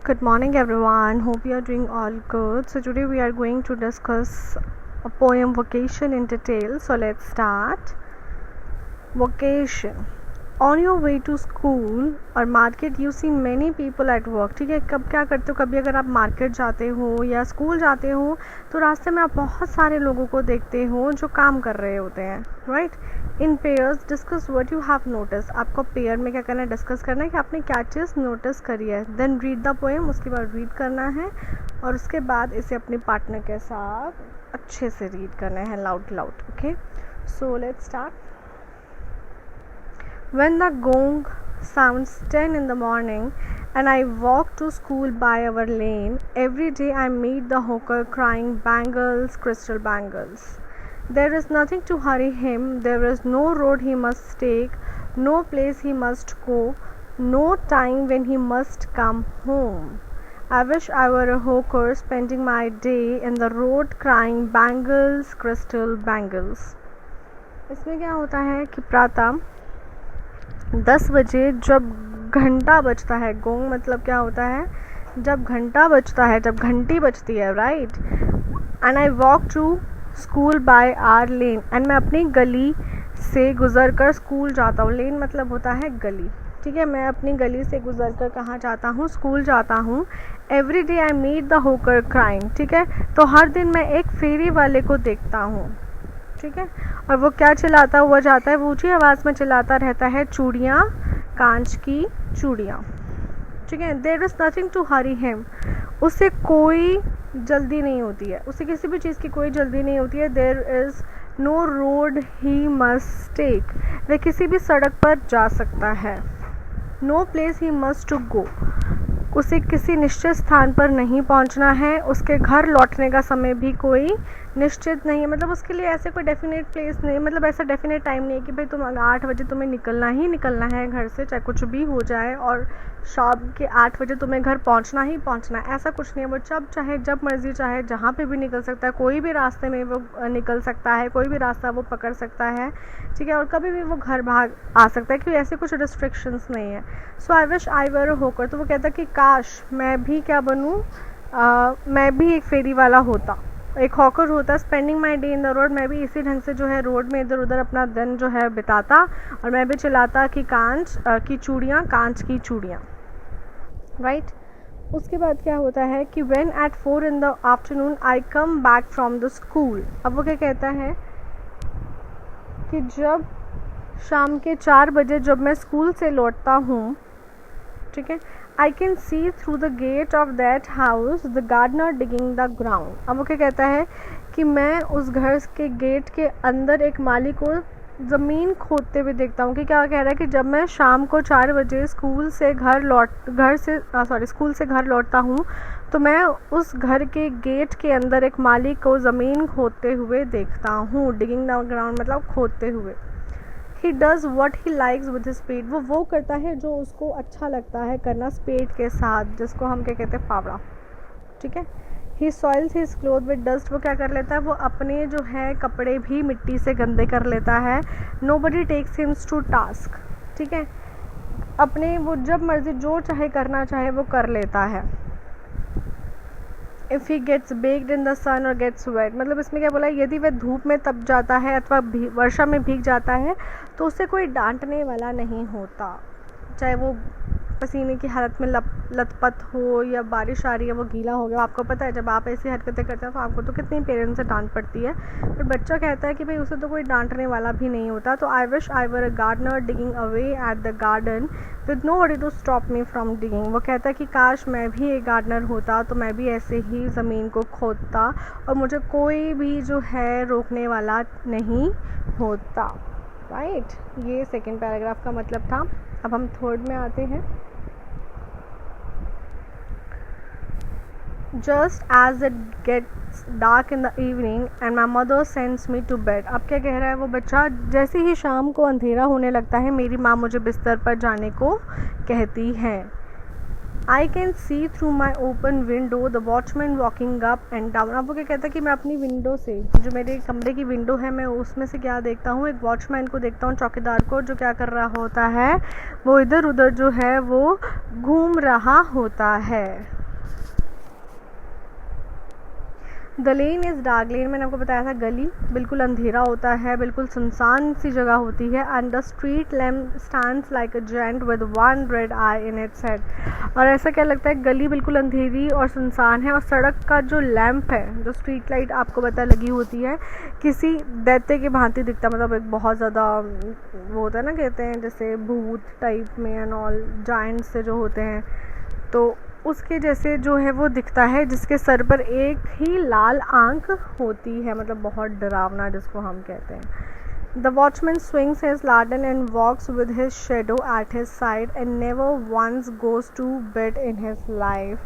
Good morning everyone. Hope you are doing all good. So today we are going to discuss a poem Vocation in detail. So let's start. Vocation. On your way to school or market you see many people at work. ठीक है, कब क्या करते हो, कभी अगर आप market जाते हो या स्कूल जाते हो तो रास्ते में आप बहुत सारे लोगों को देखते हो जो काम कर रहे होते हैं. Right. In pairs discuss what you have notice. आपको पेयर में क्या करना है, डिस्कस करना है कि आपने क्या चीज़ नोटिस करी है. देन रीड द पोएम, उसके बाद रीड करना है और उसके बाद इसे अपने पार्टनर के साथ अच्छे से रीड करना है loud. Okay, so let's start. When the gong sounds 10 in the morning and I walk to school by our lane, every day I meet the hawker crying bangles, crystal bangles. There is nothing to hurry him, there is no road he must take, no place he must go, no time when he must come home. I wish I were a hawker spending my day in the road crying bangles, crystal bangles. इसमें क्या होता है कि प्रातः 10 बजे जब घंटा बजता है, गोंग मतलब क्या होता है, जब घंटा बजता है, जब घंटी बजती है. Right. And I walk to school by our lane. And मैं अपनी गली से गुज़र कर स्कूल जाता हूँ. लेन मतलब होता है गली. ठीक है, मैं अपनी गली से गुज़र कर कहाँ जाता हूँ, स्कूल जाता हूँ. Every day I meet the hawker crying. ठीक है, तो हर दिन मैं एक फेरी वाले को देखता हूँ. ठीक है, और वो क्या चिल्लाता हुआ जाता है, वो ऊँची आवाज़ में चिल्लाता रहता है, चूड़ियाँ, कांच की चूड़ियाँ. ठीक है. There is nothing to hurry him. उसे कोई जल्दी नहीं होती है, उसे किसी भी चीज़ की कोई जल्दी नहीं होती है. There is no road he must take. वह किसी भी सड़क पर जा सकता है. No place he must to go. उसे किसी निश्चित स्थान पर नहीं पहुंचना है. उसके घर लौटने का समय भी कोई निश्चित नहीं है. मतलब उसके लिए ऐसे कोई डेफिनेट प्लेस नहीं, मतलब ऐसा डेफिनेट टाइम नहीं है कि भाई तुम 8 बजे तुम्हें निकलना ही निकलना है घर से, चाहे कुछ भी हो जाए, और शाम के 8 बजे तुम्हें घर पहुंचना ही पहुंचना है. ऐसा कुछ नहीं है. वो जब चाहे, जब मर्जी चाहे, जहाँ पे भी निकल सकता है. कोई भी रास्ते में वो निकल सकता है, कोई भी रास्ता वो पकड़ सकता है. ठीक है, और कभी भी वो घर भाग आ सकता है, क्योंकि ऐसे कुछ रिस्ट्रिक्शंस नहीं है. सो आई विश आई वर होकर. तो वो कहता कि काश मैं भी क्या बनूँ, मैं भी एक फेरी वाला होता, एक हॉकर होता. Spending my day in the road. मैं भी इसी ढंग से जो है रोड में इधर उधर अपना दिन जो है बिताता, और मैं भी चिल्लाता कि कांच की चूड़ियाँ, कांच की चूड़ियाँ. राइट. उसके बाद क्या होता है कि when at 4 in the afternoon I come back from the school. अब वो क्या कहता है कि जब शाम के 4 बजे जब मैं स्कूल से लौटता हूँ, ठीक है, I can see through the gate of that house the gardener digging the ground. अब वो क्या कहता है कि मैं उस घर के गेट के अंदर एक माली को ज़मीन खोदते हुए देखता हूँ. कि क्या कह रहा है कि जब मैं शाम को 4 बजे स्कूल से घर लौटता हूँ तो मैं उस घर के गेट के अंदर एक माली को ज़मीन खोदते हुए देखता हूँ. डिगिंग द ग्राउंड मतलब खोदते हुए. He does what he likes with his spade. वो करता है जो उसको अच्छा लगता है करना स्पेड के साथ, जिसको हम क्या कहते हैं, फावड़ा. ठीक है. He soils his clothes with dust. वो क्या कर लेता है, वो अपने जो है कपड़े भी मिट्टी से गंदे कर लेता है. Nobody takes him to task. ठीक है, अपने वो जब मर्जी जो चाहे करना चाहे वो कर लेता है. If he gets baked in the sun or gets wet. मतलब इसमें क्या बोला, यदि वह धूप में तप जाता है अथवा वर्षा में भीग जाता है तो उसे कोई डांटने वाला नहीं होता. चाहे वो पसीने की हालत में लथपथ हो या बारिश आ रही है वो गीला हो गया. आपको पता है जब आप ऐसी हरकतें करते हैं तो आपको तो कितनी पेरेंट्स से डांट पड़ती है, पर बच्चा कहता है कि भाई उसे तो कोई डांटने वाला भी नहीं होता. तो I wish I were a gardener digging away at the garden with nobody to stop me from digging. वो कहता है कि काश मैं भी एक गार्डनर होता तो मैं भी ऐसे ही ज़मीन को खोदता और मुझे कोई भी जो है रोकने वाला नहीं होता. राइट. ये सेकेंड पैराग्राफ का मतलब था. अब हम थर्ड में आते हैं. Just as it gets dark in the evening and my mother sends me to bed. अब क्या कह रहा है वो बच्चा, जैसे ही शाम को अंधेरा होने लगता है मेरी माँ मुझे बिस्तर पर जाने को कहती है. I can see through my open window the watchman walking up and down. अब वो क्या कहता है कि मैं अपनी विंडो से, जो मेरे कमरे की विंडो है, मैं उसमें से क्या देखता हूँ, एक वॉचमैन को देखता हूँ, चौकीदार को, जो क्या कर रहा होता है, वो इधर उधर जो है वो घूम रहा होता है. The lane is dark. Lane मैंने आपको बताया था गली, बिल्कुल अंधेरा होता है, बिल्कुल सुनसान सी जगह होती है। And the street lamp stands like a giant with one red eye in its head. और ऐसा क्या लगता है, गली बिल्कुल अंधेरी और सुनसान है, और सड़क का जो लैम्प है, जो स्ट्रीट लाइट आपको पता लगी होती है, किसी दैत्य की भांति दिखता, मतलब एक बहुत ज़्यादा वो होता है ना, कहते हैं जैसे भूत टाइप में एंड ऑल, जायंट से जो होते हैं, तो उसके जैसे जो है वो दिखता है, जिसके सर पर एक ही लाल आंख होती है, मतलब बहुत डरावना जिसको हम कहते हैं। The watchman swings his lantern and walks with his shadow at his side and never once goes to bed in his life।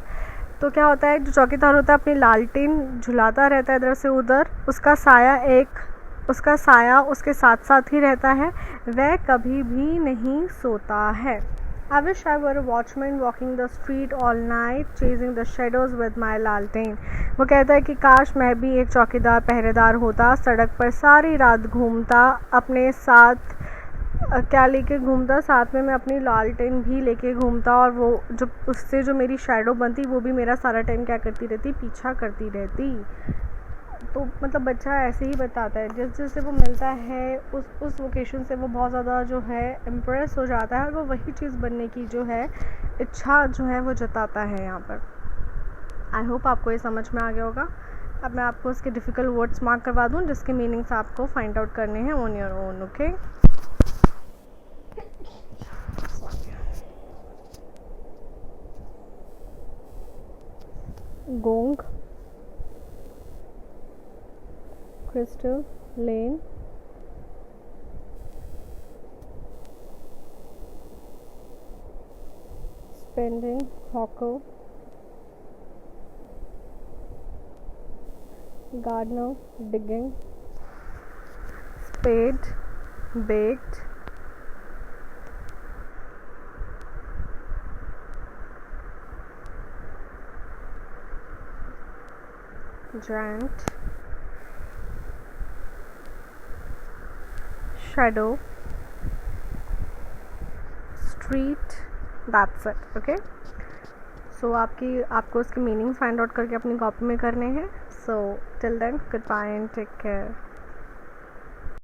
तो क्या होता है, जो चौकीदार होता है अपनी लालटेन झुलाता रहता है इधर से उधर, उसका साया उसके साथ साथ ही रहता है, वह कभी भी नहीं सोता है। I wish I were a watchman walking the street all night, chasing the shadows with my lantern। वो कहता है कि काश मैं भी एक चौकीदार पहरेदार होता, सड़क पर सारी रात घूमता, अपने साथ क्या लेके घूमता, साथ में मैं अपनी लालटेन भी लेके घूमता, और वो जो उससे जो मेरी शैडो बनती वो भी मेरा सारा टाइम क्या करती रहती, पीछा करती रहती। तो मतलब बच्चा ऐसे ही बताता है, जैसे वो मिलता है उस वोकेशन से वो बहुत ज़्यादा जो है इम्प्रेस हो जाता है, और वो वही चीज़ बनने की जो है इच्छा जो है वो जताता है यहाँ पर। आई होप आपको ये समझ में आ गया होगा। अब मैं आपको इसके डिफ़िकल्ट वर्ड्स मार्क करवा दूँ, जिसके मीनिंग्स आपको फाइंड आउट करने हैं on your own. Okay, gong, crystal lane, spending, hawker, gardener, digging, spade, baked, giant, shadow, street। That's it. Okay, so आपको उसके मीनिंग फाइंड आउट करके अपनी कॉपी में करने हैं। So till then, good bye and take care.